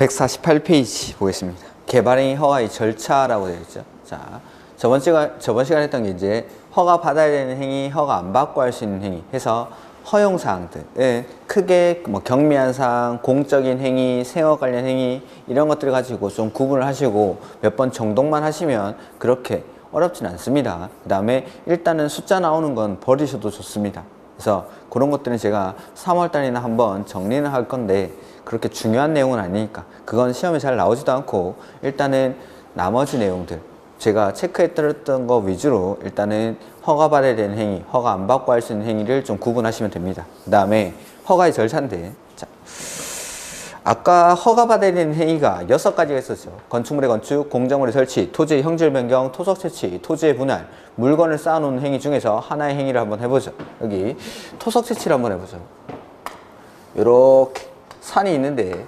148페이지 보겠습니다. 개발행위 허가의 절차라고 되어 있죠. 자, 저번 시간에 했던 게 이제 허가 받아야 되는 행위, 허가 안 받고 할 수 있는 행위 해서 허용사항들은 크게 뭐 경미한 사항, 공적인 행위, 생업 관련 행위 이런 것들을 가지고 좀 구분을 하시고 몇 번 정독만 하시면 그렇게 어렵진 않습니다. 그 다음에 일단은 숫자 나오는 건 버리셔도 좋습니다. 그래서 그런 것들은 제가 3월달에는 한번 정리는 할 건데 그렇게 중요한 내용은 아니니까 그건 시험에 잘 나오지도 않고 일단은 나머지 내용들 제가 체크했던 거 위주로 일단은 허가 받아야 되는 행위, 허가 안 받고 할 수 있는 행위를 좀 구분하시면 됩니다. 그 다음에 허가의 절차인데 자, 아까 허가 받아야 되는 행위가 6가지가 있었죠. 건축물의 건축, 공작물의 설치, 토지의 형질 변경, 토석 채취, 토지의 분할, 물건을 쌓아놓는 행위 중에서 하나의 행위를 한번 해보죠. 여기 토석 채취를 한번 해보죠. 이렇게 산이 있는데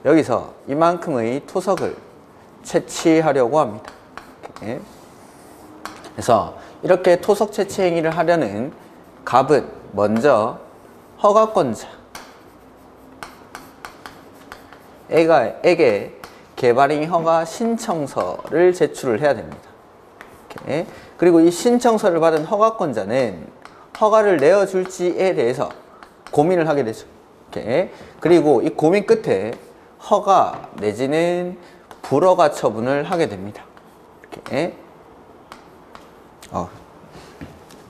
여기서 이만큼의 토석을 채취하려고 합니다. 이렇게. 그래서 이렇게 토석 채취 행위를 하려는 갑은 먼저 허가권자에게 개발행위 허가 신청서를 제출을 해야 됩니다. 이렇게. 그리고 이 신청서를 받은 허가권자는 허가를 내어줄지에 대해서 고민을 하게 되죠. 이렇게. 그리고 이 고민 끝에 허가 내지는 불허가 처분을 하게 됩니다. 이렇게.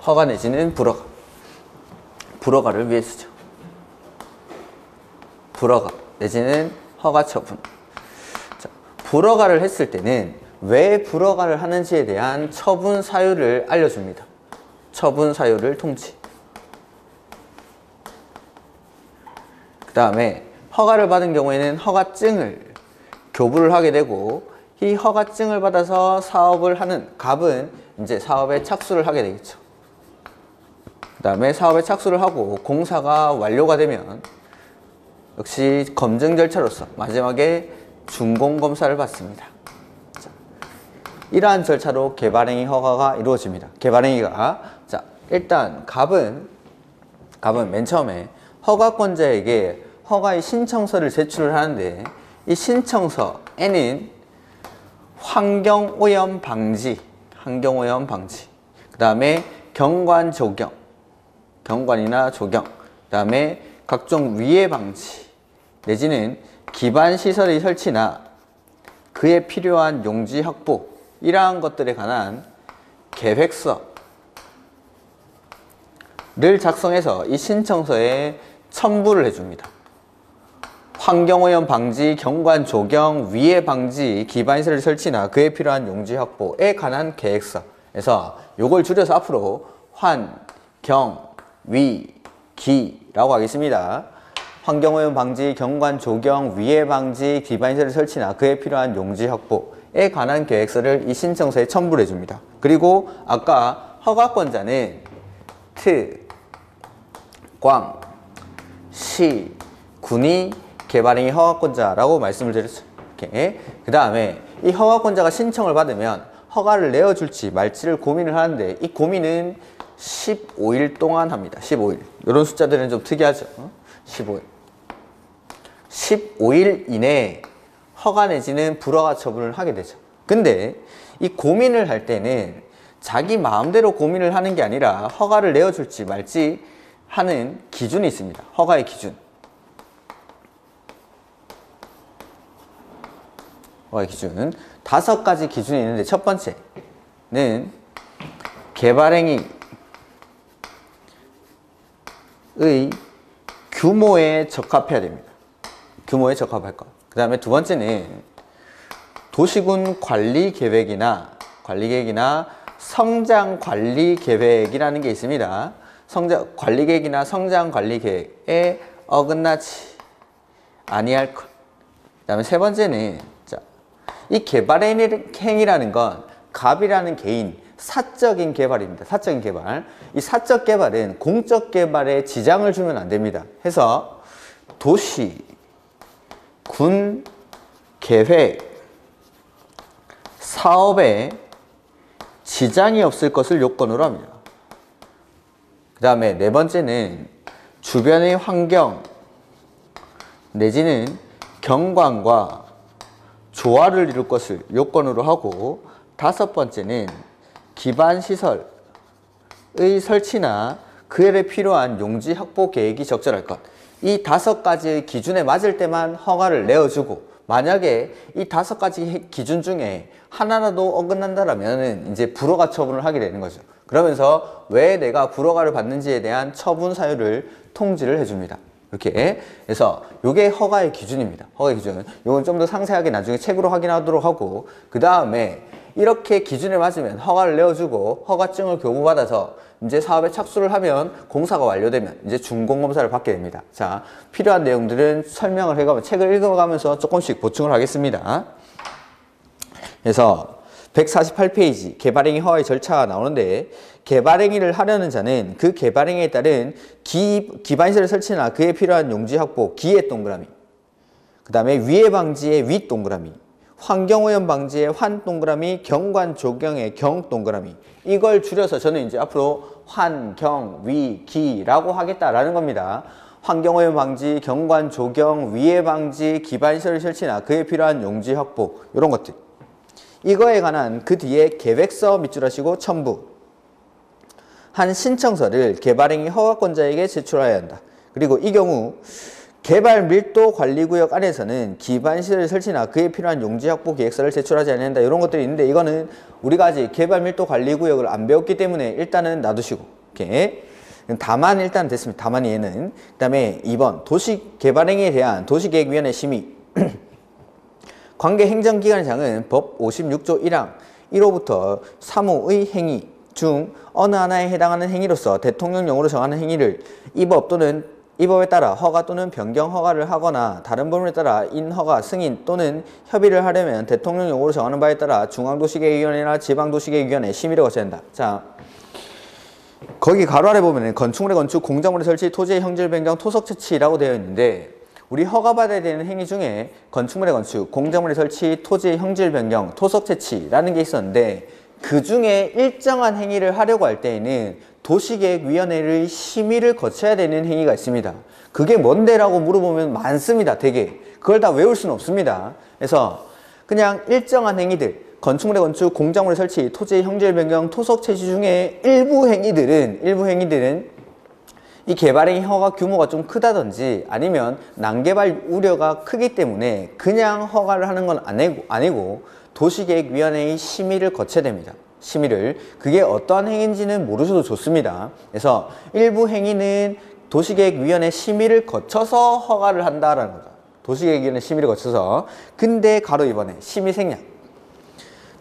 허가 내지는 불허가를 위해 쓰죠. 불허가 내지는 허가 처분. 자, 불허가를 했을 때는 왜 불허가를 하는지에 대한 처분 사유를 알려줍니다. 처분 사유를 통지. 그 다음에 허가를 받은 경우에는 허가증을 교부를 하게 되고 이 허가증을 받아서 사업을 하는 갑은 이제 사업에 착수를 하게 되겠죠. 그 다음에 사업에 착수를 하고 공사가 완료가 되면 역시 검증 절차로서 마지막에 준공검사를 받습니다. 자, 이러한 절차로 개발행위 허가가 이루어집니다. 개발행위가 자 일단 갑은 맨 처음에 허가권자에게 허가의 신청서를 제출을 하는데 이 신청서에는 환경오염 방지, 그 다음에 경관 조경, 경관이나 조경, 그 다음에 각종 위해 방지 내지는 기반 시설의 설치나 그에 필요한 용지 확보 이러한 것들에 관한 계획서를 작성해서 이 신청서에 첨부를 해줍니다. 환경오염 방지, 경관 조경, 위해 방지, 기반시설 설치나 그에 필요한 용지 확보에 관한 계획서에서 요걸 줄여서 앞으로 환, 경, 위, 기라고 하겠습니다. 환경오염 방지, 경관 조경, 위해 방지, 기반시설 설치나 그에 필요한 용지 확보에 관한 계획서를 이 신청서에 첨부를 해줍니다. 그리고 아까 허가권자는 트, 광, 시, 군이 개발행위 허가권자라고 말씀을 드렸죠. 그 다음에 이 허가권자가 신청을 받으면 허가를 내어줄지 말지를 고민을 하는데 이 고민은 15일 동안 합니다. 15일. 이런 숫자들은 좀 특이하죠. 15일. 15일 이내에 허가 내지는 불허가 처분을 하게 되죠. 근데 이 고민을 할 때는 자기 마음대로 고민을 하는 게 아니라 허가를 내어줄지 말지 하는 기준이 있습니다. 허가의 기준. 허가의 기준 5가지 기준이 있는데 첫 번째는 개발행위의 규모에 적합해야 됩니다. 규모에 적합할 것. 그 다음에 두 번째는 도시군 관리계획이나 성장관리계획이라는 게 있습니다. 관리계획이나 성장관리계획에 어긋나지 아니할 것. 그 다음에 세 번째는 이 개발행위라는 건 갑이라는 개인 사적인 개발입니다. 사적인 개발. 이 사적 개발은 공적 개발에 지장을 주면 안 됩니다. 해서 도시, 군, 계획, 사업에 지장이 없을 것을 요건으로 합니다. 그 다음에 네 번째는 주변의 환경 내지는 경관과 조화를 이룰 것을 요건으로 하고, 다섯 번째는 기반시설의 설치나 그에 필요한 용지 확보 계획이 적절할 것. 이 다섯 가지의 기준에 맞을 때만 허가를 내어주고, 만약에 이 다섯 가지 기준 중에 하나라도 어긋난다라면 이제 불허가 처분을 하게 되는 거죠. 그러면서 왜 내가 불허가를 받는지에 대한 처분 사유를 통지를 해줍니다. 이렇게 해서 이게 허가의 기준입니다. 허가의 기준. 이건 좀 더 상세하게 나중에 책으로 확인하도록 하고, 그 다음에 이렇게 기준에 맞으면 허가를 내어주고 허가증을 교부받아서 이제 사업에 착수를 하면 공사가 완료되면 이제 준공검사를 받게 됩니다. 자, 필요한 내용들은 설명을 해가면 책을 읽어가면서 조금씩 보충을 하겠습니다. 그래서 148페이지 개발행위 허가의 절차가 나오는데, 개발행위를 하려는 자는 그 개발행위에 따른 기반시설 설치나 그에 필요한 용지 확보, 기의 동그라미, 그 다음에 위해 방지의 위 동그라미, 환경오염 방지의 환 동그라미, 경관 조경의 경 동그라미, 이걸 줄여서 저는 이제 앞으로 환경, 위, 기라고 하겠다라는 겁니다. 환경오염 방지, 경관 조경, 위해 방지, 기반시설 설치나 그에 필요한 용지 확보, 이런 것들. 이거에 관한 그 뒤에 계획서 밑줄 하시고 첨부 한 신청서를 개발행위 허가권자에게 제출해야 한다. 그리고 이 경우 개발 밀도 관리구역 안에서는 기반시설 설치나 그에 필요한 용지 확보 계획서를 제출하지 않는다. 이런 것들이 있는데, 이거는 우리가 아직 개발 밀도 관리구역을 안 배웠기 때문에 일단은 놔두시고, 이렇게 다만 일단 됐습니다. 다만 얘는. 그 다음에 2번 도시 개발행위에 대한 도시계획위원회 심의. 관계 행정기관장은 법 56조 1항 1호부터 3호의 행위 중 어느 하나에 해당하는 행위로서 대통령령으로 정하는 행위를 이 법 또는 이 법에 따라 허가 또는 변경 허가를 하거나 다른 법률에 따라 인허가, 승인 또는 협의를 하려면 대통령령으로 정하는 바에 따라 중앙도시계획위원회나 지방도시계획위원회 심의를 거쳐야 한다. 자, 거기 가로 아래 보면 건축물의 건축, 공작물의 설치, 토지의 형질 변경, 토석 채취라고 되어 있는데, 우리 허가받아야 되는 행위 중에 건축물의 건축, 공작물의 설치, 토지의 형질 변경, 토석 채취라는 게 있었는데, 그 중에 일정한 행위를 하려고 할 때에는 도시계획위원회의 심의를 거쳐야 되는 행위가 있습니다. 그게 뭔데? 라고 물어보면 많습니다. 되게. 그걸 다 외울 수는 없습니다. 그래서 그냥 일정한 행위들, 건축물의 건축, 공작물의 설치, 토지의 형질 변경, 토석 채취 중에 일부 행위들은 이 개발행위 허가 규모가 좀 크다든지 아니면 난개발 우려가 크기 때문에 그냥 허가를 하는 건 아니고 도시계획위원회의 심의를 거쳐야 됩니다. 심의를. 그게 어떠한 행위인지는 모르셔도 좋습니다. 그래서 일부 행위는 도시계획위원회 심의를 거쳐서 허가를 한다라는 거죠. 도시계획위원회 심의를 거쳐서. 근데 가로 2번에 심의 생략.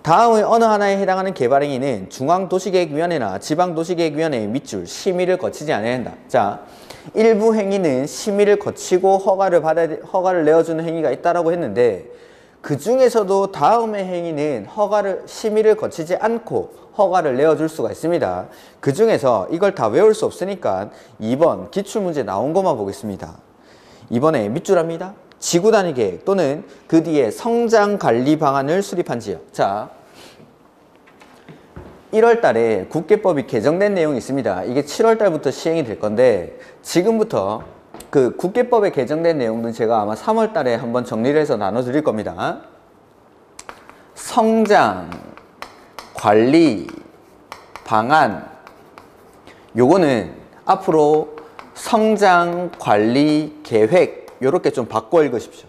다음의 어느 하나에 해당하는 개발행위는 중앙도시계획위원회나 지방도시계획위원회의 밑줄 심의를 거치지 않아야 한다. 자, 일부 행위는 심의를 거치고 허가를 내어주는 행위가 있다라고 했는데, 그 중에서도 다음의 행위는 심의를 거치지 않고 허가를 내어줄 수가 있습니다. 그 중에서 이걸 다 외울 수 없으니까 2번 기출문제 나온 것만 보겠습니다. 2번에 밑줄합니다. 지구단위 계획 또는 그 뒤에 성장관리 방안을 수립한 지역. 자, 1월 달에 국계법이 개정된 내용이 있습니다. 이게 7월 달부터 시행이 될 건데, 지금부터 그 국계법에 개정된 내용은 제가 아마 3월 달에 한번 정리를 해서 나눠드릴 겁니다. 성장관리 방안, 요거는 앞으로 성장관리 계획 요렇게 좀 바꿔 읽으십시오.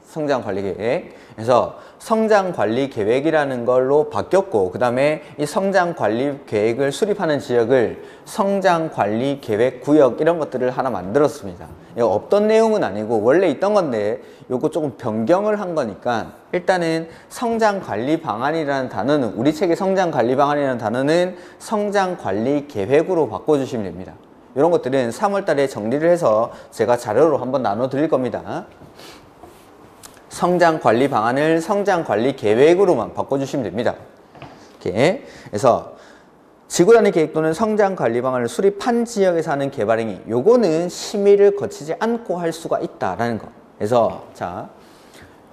성장관리계획. 그래서 성장관리계획이라는 걸로 바뀌었고, 그 다음에 이 성장관리계획을 수립하는 지역을 성장관리계획구역 이런 것들을 하나 만들었습니다. 이거 없던 내용은 아니고 원래 있던 건데 요거 조금 변경을 한 거니까, 일단은 성장관리방안이라는 단어는, 우리 책의 성장관리방안이라는 단어는 성장관리계획으로 바꿔주시면 됩니다. 이런 것들은 3월 달에 정리를 해서 제가 자료로 한번 나눠 드릴 겁니다. 성장관리 방안을 성장관리 계획으로만 바꿔주시면 됩니다. 이렇게. 그래서 지구단위 계획 또는 성장관리 방안을 수립한 지역에서 하는 개발행위, 요거는 심의를 거치지 않고 할 수가 있다라는 거. 그래서 자,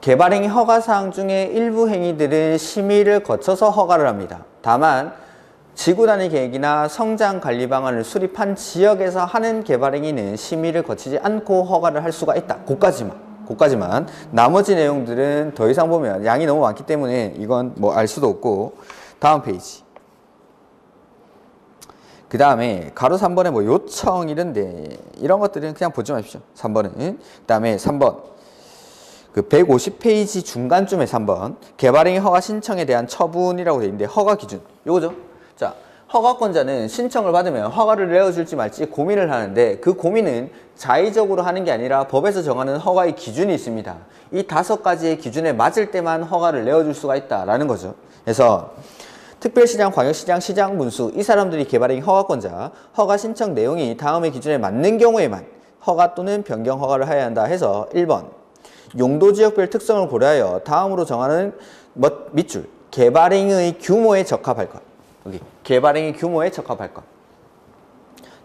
개발행위 허가사항 중에 일부 행위들은 심의를 거쳐서 허가를 합니다. 다만 지구단위 계획이나 성장관리 방안을 수립한 지역에서 하는 개발행위는 심의를 거치지 않고 허가를 할 수가 있다. 그까지만. 그까지만. 나머지 내용들은 더 이상 보면 양이 너무 많기 때문에 이건 뭐 알 수도 없고. 다음 페이지. 그 다음에 가로 3번에 뭐 요청 이런데 이런 것들은 그냥 보지 마십시오. 3번은. 그 다음에 3번. 그 150페이지 중간쯤에 3번. 개발행위 허가 신청에 대한 처분이라고 되어 있는데 허가 기준. 요거죠. 자, 허가권자는 신청을 받으면 허가를 내어줄지 말지 고민을 하는데 그 고민은 자의적으로 하는 게 아니라 법에서 정하는 허가의 기준이 있습니다. 이 5가지의 기준에 맞을 때만 허가를 내어줄 수가 있다라는 거죠. 그래서 특별시장, 광역시장, 시장, 문수 이 사람들이 개발행위 허가권자, 허가 신청 내용이 다음의 기준에 맞는 경우에만 허가 또는 변경 허가를 해야 한다 해서 1번 용도지역별 특성을 고려하여 다음으로 정하는 밑줄 개발행위의 규모에 적합할 것. 여기 개발행위 규모에 적합할 것.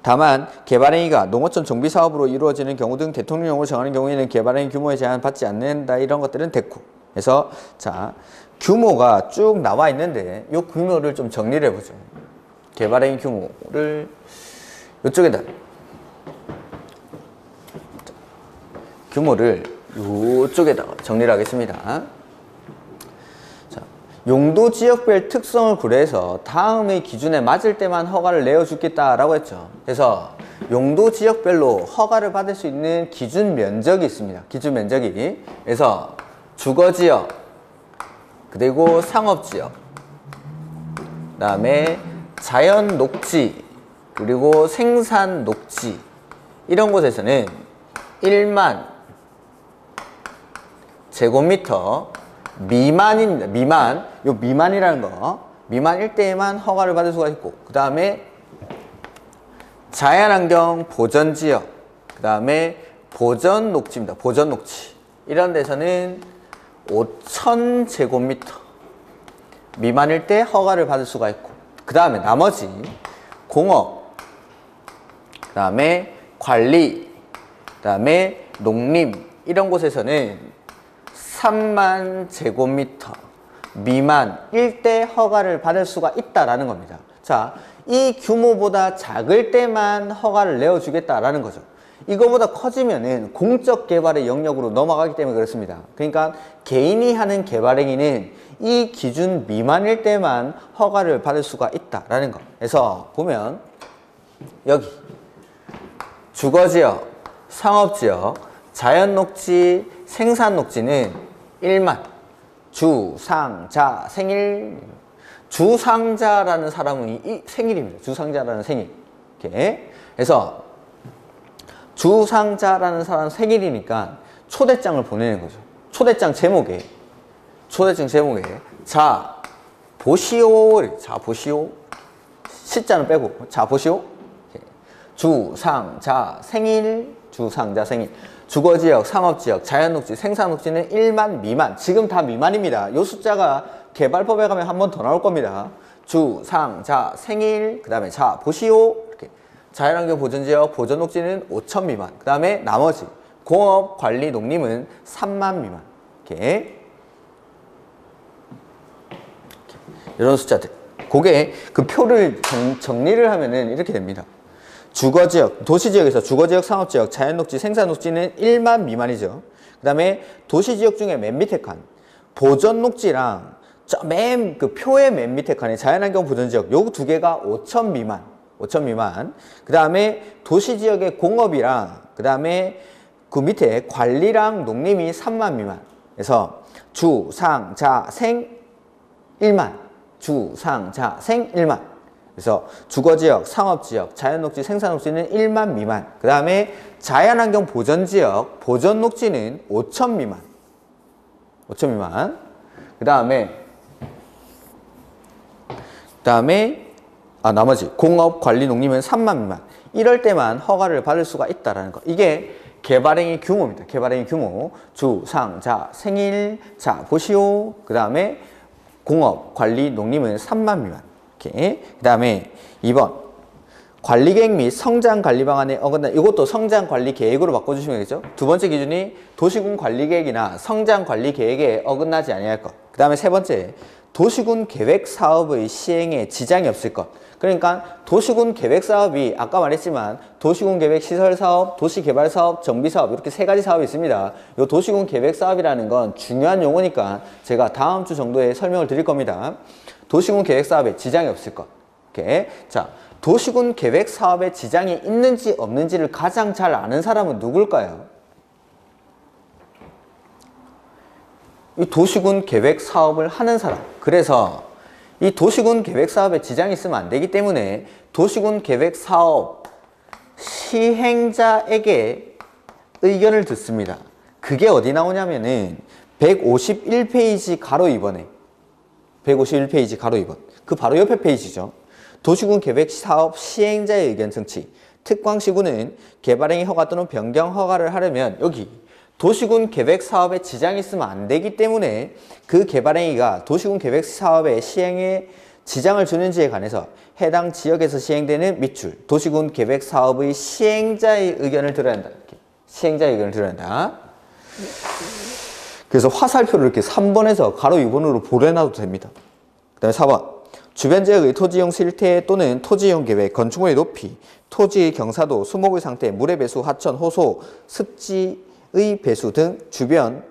다만 개발행위가 농어촌 정비사업으로 이루어지는 경우 등 대통령령으로 정하는 경우에는 개발행위 규모에 제한 받지 않는다. 이런 것들은 됐고. 그래서 자 규모가 쭉 나와 있는데 이 규모를 좀 정리를 해보죠. 개발행위 규모를 이쪽에다 규모를 이쪽에다가 정리를 하겠습니다. 자, 용도 지역별 특성을 고려해서 다음의 기준에 맞을 때만 허가를 내어주겠다라고 했죠. 그래서 용도 지역별로 허가를 받을 수 있는 기준 면적이 있습니다. 기준 면적이. 그래서 주거지역, 그리고 상업지역, 그 다음에 자연녹지, 그리고 생산녹지 이런 곳에서는 1만 제곱미터 미만입니다. 미만. 요 미만이라는 거. 미만일 때에만 허가를 받을 수가 있고, 그 다음에 자연환경 보전지역, 그 다음에 보전녹지입니다. 보전녹지. 이런 데서는 5,000제곱미터 미만일 때 허가를 받을 수가 있고, 그 다음에 나머지 공업, 그 다음에 관리, 그 다음에 농림 이런 곳에서는 3만 제곱미터 미만일 때 허가를 받을 수가 있다라는 겁니다. 자, 이 규모보다 작을 때만 허가를 내어주겠다라는 거죠. 이거보다 커지면은 공적 개발의 영역으로 넘어가기 때문에 그렇습니다. 그러니까 개인이 하는 개발행위는 이 기준 미만일 때만 허가를 받을 수가 있다라는 거. 그래서 보면 여기 주거지역, 상업지역, 자연녹지, 생산녹지는 1만 주, 상, 자, 생일. 주상자라는 사람은 이 생일입니다. 주상자라는 생일. 이렇게. 그래서 주상자라는 사람 생일이니까 초대장을 보내는 거죠. 초대장 제목에 자 보시오. 자 보시오. 시자는 빼고 자 보시오. 주상자 생일. 주상자 생일. 주거지역, 상업지역, 자연녹지, 생산녹지는 1만 미만. 지금 다 미만입니다. 이 숫자가 개발법에 가면 한 번 더 나올 겁니다. 주, 상, 자, 생일, 그 다음에 자, 보시오. 이렇게. 자연환경 보전지역, 보전녹지는 5천 미만. 그 다음에 나머지 공업, 관리, 농림은 3만 미만. 이렇게. 이런 숫자들. 그게 그 표를 정리를 하면은 이렇게 됩니다. 주거지역, 도시지역에서 주거지역, 상업지역, 자연녹지, 생산녹지는 1만 미만이죠. 그 다음에 도시지역 중에 맨 밑에 칸 보전녹지랑 맨 그 표의 맨 밑에 칸에 자연환경 보전지역 요 두 개가 5천 미만. 5천 미만. 그 다음에 도시지역의 공업이랑 그 다음에 그 밑에 관리랑 농림이 3만 미만. 그래서 주, 상, 자, 생 1만. 주, 상, 자, 생 1만. 그래서 주거지역, 상업지역, 자연녹지, 생산녹지는 1만 미만. 그 다음에 자연환경 보전지역, 보전녹지는 5천 미만. 5천 미만. 그 다음에 나머지 공업, 관리, 농림은 3만 미만. 이럴 때만 허가를 받을 수가 있다라는 거. 이게 개발행위 규모입니다. 개발행위 규모. 주, 상, 자, 생일, 자, 보시오. 그 다음에 공업, 관리, 농림은 3만 미만. 이렇게. 그 다음에 2번. 관리계획 및 성장관리 방안에 어긋나, 이것도 성장관리계획으로 바꿔주시면 되겠죠. 두 번째 기준이 도시군 관리계획이나 성장관리계획에 어긋나지 아니할 것. 그 다음에 세 번째, 도시군 계획 사업의 시행에 지장이 없을 것. 그러니까 도시군 계획 사업이 아까 말했지만 도시군 계획 시설 사업, 도시 개발 사업, 정비 사업 이렇게 세 가지 사업이 있습니다. 이 도시군 계획 사업이라는 건 중요한 용어니까 제가 다음 주 정도에 설명을 드릴 겁니다. 도시군 계획 사업에 지장이 없을 것. 이렇게. 자, 도시군 계획 사업에 지장이 있는지 없는지를 가장 잘 아는 사람은 누굴까요? 이 도시군 계획 사업을 하는 사람. 그래서 이 도시군 계획 사업에 지장이 있으면 안 되기 때문에 도시군 계획 사업 시행자에게 의견을 듣습니다. 그게 어디 나오냐면은 151페이지 가로 2번에 151페이지 가로 2번 그 바로 옆에 페이지죠. 도시군 계획 사업 시행자의 의견 청취. 특광시군은 개발행위 허가 또는 변경 허가를 하려면 여기 도시군 계획 사업에 지장이 있으면 안 되기 때문에 그 개발행위가 도시군 계획 사업의 시행에 지장을 주는지에 관해서 해당 지역에서 시행되는 밑줄 도시군 계획 사업의 시행자의 의견을 들어야 한다. 이렇게. 시행자의 의견을 들어야 한다. 그래서 화살표를 이렇게 3번에서 가로 2번으로 보내놔도 됩니다. 그 다음에 4번 주변 지역의 토지용 실태 또는 토지용 계획, 건축물의 높이, 토지의 경사도, 수목의 상태, 물의 배수, 하천, 호소, 습지 의 배수 등 주변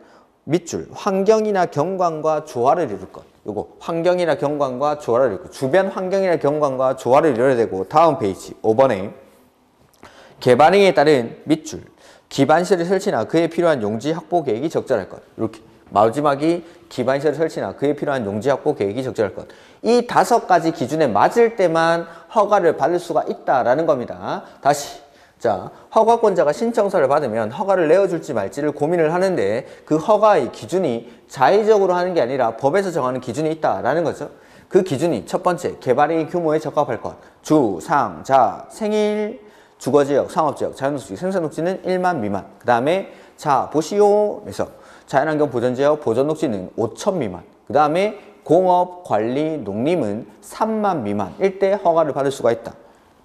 밑줄 환경이나 경관과 조화를 이룰 것. 요거 환경이나 경관과 조화를 이룰 것. 주변 환경이나 경관과 조화를 이뤄야 되고 다음 페이지 5번에 개발행위에 따른 밑줄 기반시설 설치나 그에 필요한 용지 확보 계획이 적절할 것. 이렇게 마지막이 기반시설 설치나 그에 필요한 용지 확보 계획이 적절할 것. 이 5가지 기준에 맞을 때만 허가를 받을 수가 있다라는 겁니다. 다시 자, 허가권자가 신청서를 받으면 허가를 내어줄지 말지를 고민을 하는데 그 허가의 기준이 자의적으로 하는 게 아니라 법에서 정하는 기준이 있다라는 거죠. 그 기준이 첫 번째, 개발행위 규모에 적합할 것. 주, 상, 자, 생일, 주거지역, 상업지역, 자연녹지, 생산녹지는 1만 미만. 그 다음에 자, 보시오. 그래서 자연환경 보전지역, 보전녹지는 5천 미만. 그 다음에 공업, 관리, 농림은 3만 미만일 때 허가를 받을 수가 있다.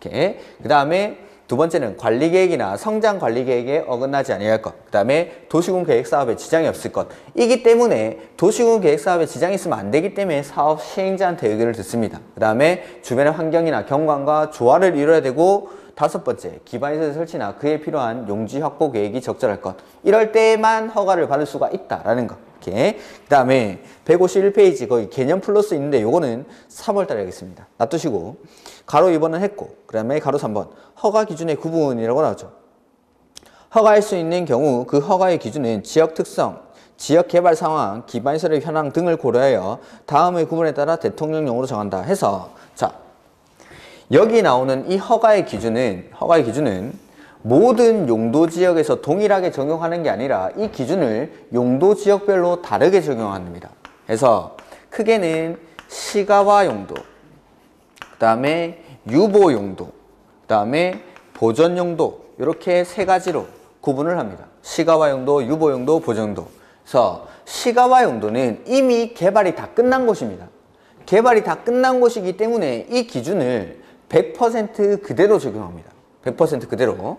이렇게. 그 다음에 두 번째는 관리계획이나 성장관리계획에 어긋나지 아니할 것. 그 다음에 도시군 계획사업에 지장이 없을 것. 이기 때문에 도시군 계획사업에 지장이 있으면 안 되기 때문에 사업 시행자한테 의견을 듣습니다. 그 다음에 주변의 환경이나 경관과 조화를 이뤄야 되고 다섯 번째, 기반시설 설치나 그에 필요한 용지 확보 계획이 적절할 것. 이럴 때만 허가를 받을 수가 있다라는 것. 이렇게. 그 다음에 151페이지 거기 개념 플러스 있는데 요거는 3월달에 하겠습니다. 놔두시고 가로 2번은 했고 그 다음에 가로 3번 허가 기준의 구분이라고 나오죠. 허가할 수 있는 경우 그 허가의 기준은 지역 특성, 지역 개발 상황, 기반시설의 현황 등을 고려하여 다음의 구분에 따라 대통령령으로 정한다 해서 자 여기 나오는 이 허가의 기준은 모든 용도 지역에서 동일하게 적용하는 게 아니라 이 기준을 용도 지역별로 다르게 적용합니다. 그래서 크게는 시가화 용도, 그 다음에 유보 용도, 그 다음에 보전 용도 이렇게 세 가지로 구분을 합니다. 시가화 용도, 유보 용도, 보전 용도. 그래서 시가화 용도는 이미 개발이 다 끝난 곳입니다. 개발이 다 끝난 곳이기 때문에 이 기준을 100% 그대로 적용합니다. 100% 그대로.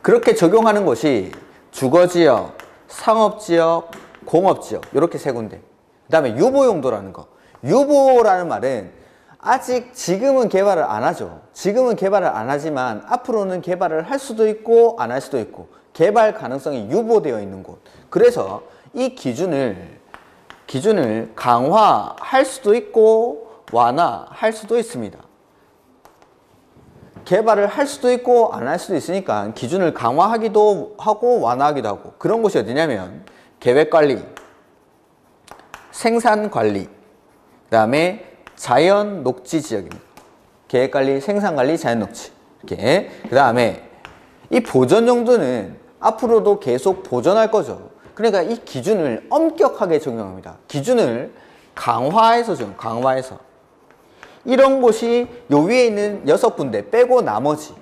그렇게 적용하는 곳이 주거지역, 상업지역, 공업지역 이렇게 세 군데. 그 다음에 유보용도라는 거. 유보라는 말은 아직 지금은 개발을 안 하죠. 지금은 개발을 안 하지만 앞으로는 개발을 할 수도 있고 안 할 수도 있고 개발 가능성이 유보되어 있는 곳. 그래서 이 기준을 강화할 수도 있고 완화할 수도 있습니다. 개발을 할 수도 있고 안 할 수도 있으니까 기준을 강화하기도 하고 완화하기도 하고 그런 곳이 어디냐면 계획관리, 생산관리, 그 다음에 자연녹지지역입니다. 계획관리, 생산관리, 자연녹지 이렇게. 그 다음에 이 보전 정도는 앞으로도 계속 보전할 거죠. 그러니까 이 기준을 엄격하게 적용합니다. 기준을 강화해서 강화해서 이런 곳이 요 위에 있는 6군데 빼고 나머지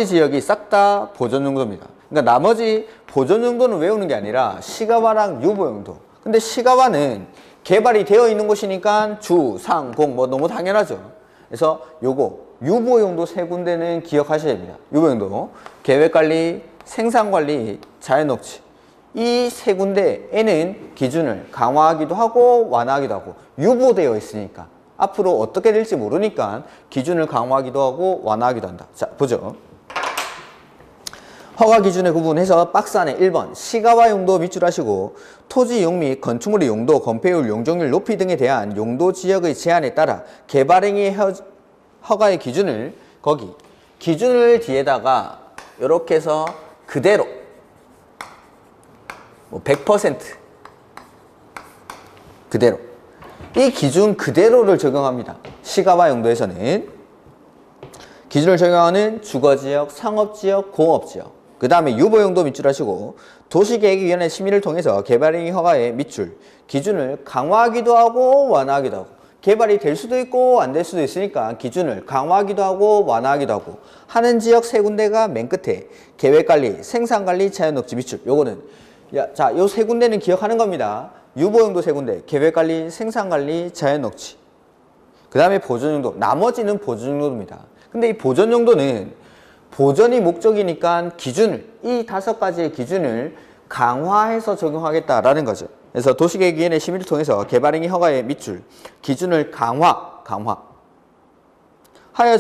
지역이 싹 다 보전 용도입니다. 그러니까 나머지 보전 용도는 외우는 게 아니라 시가화랑 유보 용도. 근데 시가화는 개발이 되어 있는 곳이니까 주, 상, 공 뭐 너무 당연하죠. 그래서 요거 유보 용도 세 군데는 기억하셔야 됩니다. 유보 용도, 계획관리, 생산관리, 자연녹지. 이 세 군데에는 기준을 강화하기도 하고 완화하기도 하고 유보되어 있으니까 앞으로 어떻게 될지 모르니까 기준을 강화하기도 하고 완화하기도 한다. 자, 보죠. 허가 기준의 구분해서 박스 안에 1번 시가와 용도 밑줄하시고 토지 이용 및 건축물의 용도, 건폐율, 용적률 높이 등에 대한 용도 지역의 제한에 따라 개발행위 허가의 기준을 거기 기준을 뒤에다가 이렇게 해서 그대로 100% 그대로 이 기준 그대로를 적용합니다. 시가와 용도에서는 기준을 적용하는 주거지역, 상업지역, 공업지역 그 다음에 유보용도 밑줄하시고 도시계획위원회 심의를 통해서 개발행위 허가의 밑줄 기준을 강화하기도 하고 완화하기도 하고 개발이 될 수도 있고 안 될 수도 있으니까 기준을 강화하기도 하고 완화하기도 하고 하는 지역 세 군데가 맨 끝에 계획관리, 생산관리, 자연녹지 밑줄 요거는 자, 요 세 군데는 기억하는 겁니다. 유보용도 세 군데 계획관리, 생산관리, 자연녹지 그 다음에 보존용도 나머지는 보존용도입니다. 근데 이 보존용도는 보존이 목적이니까 기준을 이 5가지의 기준을 강화해서 적용하겠다라는 거죠. 그래서 도시계획위원회 심의를 통해서 개발행위 허가의 밑줄 기준을 강화하여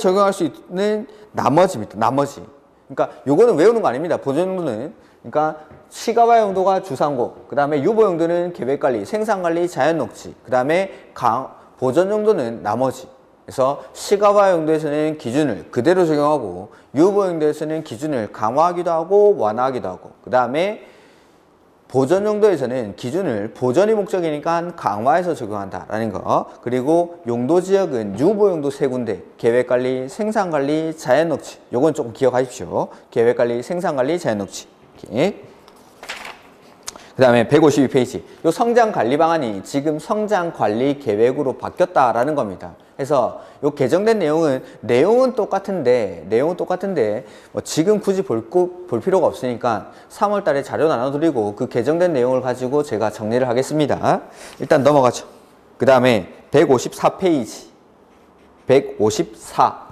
적용할 수 있는 나머지입니다. 나머지. 그러니까 요거는 외우는 거 아닙니다. 보존용도는 그러니까 시가와 용도가 주상고, 그 다음에 유보용도는 계획관리, 생산관리, 자연녹지, 그 다음에 보존용도는 나머지. 그래서 시가와 용도에서는 기준을 그대로 적용하고 유보용도에서는 기준을 강화하기도 하고 완화하기도 하고 그 다음에 보존용도에서는 기준을 보존이 목적이니까 강화해서 적용한다라는 거. 그리고 용도지역은 유보용도 세 군데 계획관리, 생산관리, 자연녹지 요건 조금 기억하십시오. 계획관리, 생산관리, 자연녹지. 그 다음에 152페이지 요 성장관리 방안이 지금 성장관리계획으로 바뀌었다라는 겁니다. 그래서 요 개정된 내용은 똑같은데 뭐 지금 굳이 볼 필요가 없으니까 3월 달에 자료 나눠드리고 그 개정된 내용을 가지고 제가 정리를 하겠습니다. 일단 넘어가죠. 그 다음에 154페이지 154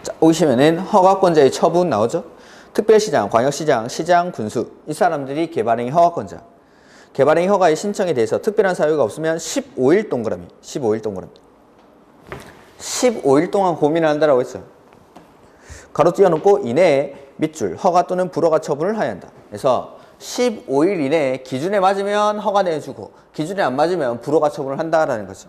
자, 오시면은 허가권자의 처분 나오죠. 특별시장, 광역시장, 시장, 군수 이 사람들이 개발행위 허가권자. 개발행위 허가의 신청에 대해서 특별한 사유가 없으면 15일 동그라미 15일 동안 고민을 한다라고 했어요. 가로 띄워놓고 이내에 밑줄 허가 또는 불허가 처분을 하여야 한다. 그래서 15일 이내에 기준에 맞으면 허가 내주고 기준에 안 맞으면 불허가 처분을 한다라는 거죠.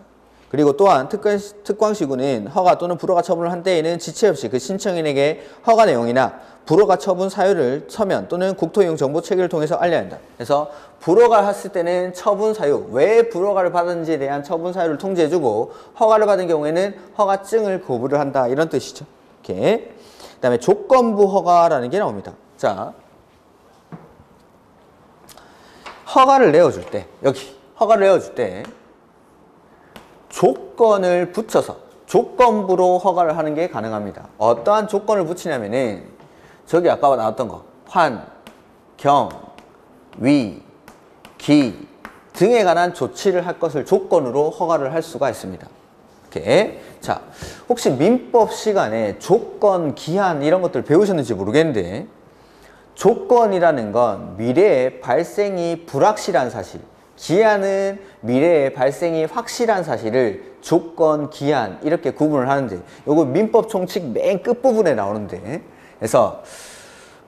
그리고 또한 특광시구는 허가 또는 불허가 처분을 한 때에는 지체 없이 그 신청인에게 허가 내용이나 불허가 처분 사유를 서면 또는 국토이용정보체계를 통해서 알려야 한다. 그래서 불허가 했을 때는 처분 사유, 왜 불허가를 받았는지에 대한 처분 사유를 통지해주고 허가를 받은 경우에는 허가증을 거부를 한다. 이런 뜻이죠. 이렇게. 그 다음에 조건부 허가라는 게 나옵니다. 자, 허가를 내어줄 때 여기 허가를 내어줄 때 조건을 붙여서 조건부로 허가를 하는 게 가능합니다. 어떠한 조건을 붙이냐면은 저기 아까 나왔던 거 환, 경, 위, 기 등에 관한 조치를 할 것을 조건으로 허가를 할 수가 있습니다. 이렇게. 자, 혹시 민법 시간에 조건, 기한 이런 것들 배우셨는지 모르겠는데 조건이라는 건 미래에 발생이 불확실한 사실, 기한은 미래에 발생이 확실한 사실을 조건, 기한 이렇게 구분을 하는데 요거 민법 총칙 맨 끝부분에 나오는데 그래서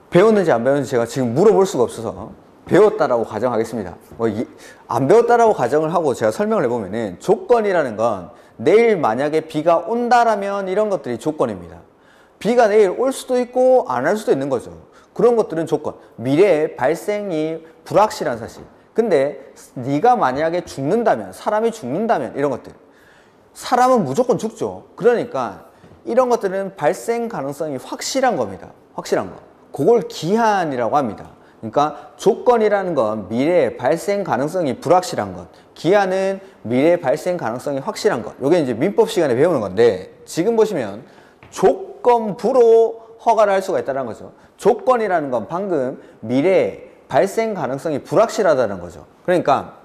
배웠는지 안 배웠는지 제가 지금 물어볼 수가 없어서 배웠다라고 가정하겠습니다. 안 배웠다라고 가정을 하고 제가 설명을 해보면은 조건이라는 건 내일 만약에 비가 온다라면 이런 것들이 조건입니다. 비가 내일 올 수도 있고 안 올 수도 있는 거죠. 그런 것들은 조건. 미래에 발생이 불확실한 사실. 근데 네가 만약에 죽는다면, 사람이 죽는다면 이런 것들. 사람은 무조건 죽죠. 그러니까 이런 것들은 발생 가능성이 확실한 겁니다. 확실한 거. 그걸 기한이라고 합니다. 그러니까 조건이라는 건 미래에 발생 가능성이 불확실한 것. 기한은 미래에 발생 가능성이 확실한 것. 이게 이제 민법 시간에 배우는 건데 지금 보시면 조건부로 허가를 할 수가 있다는 거죠. 조건이라는 건 방금 미래에 발생 가능성이 불확실하다는 거죠. 그러니까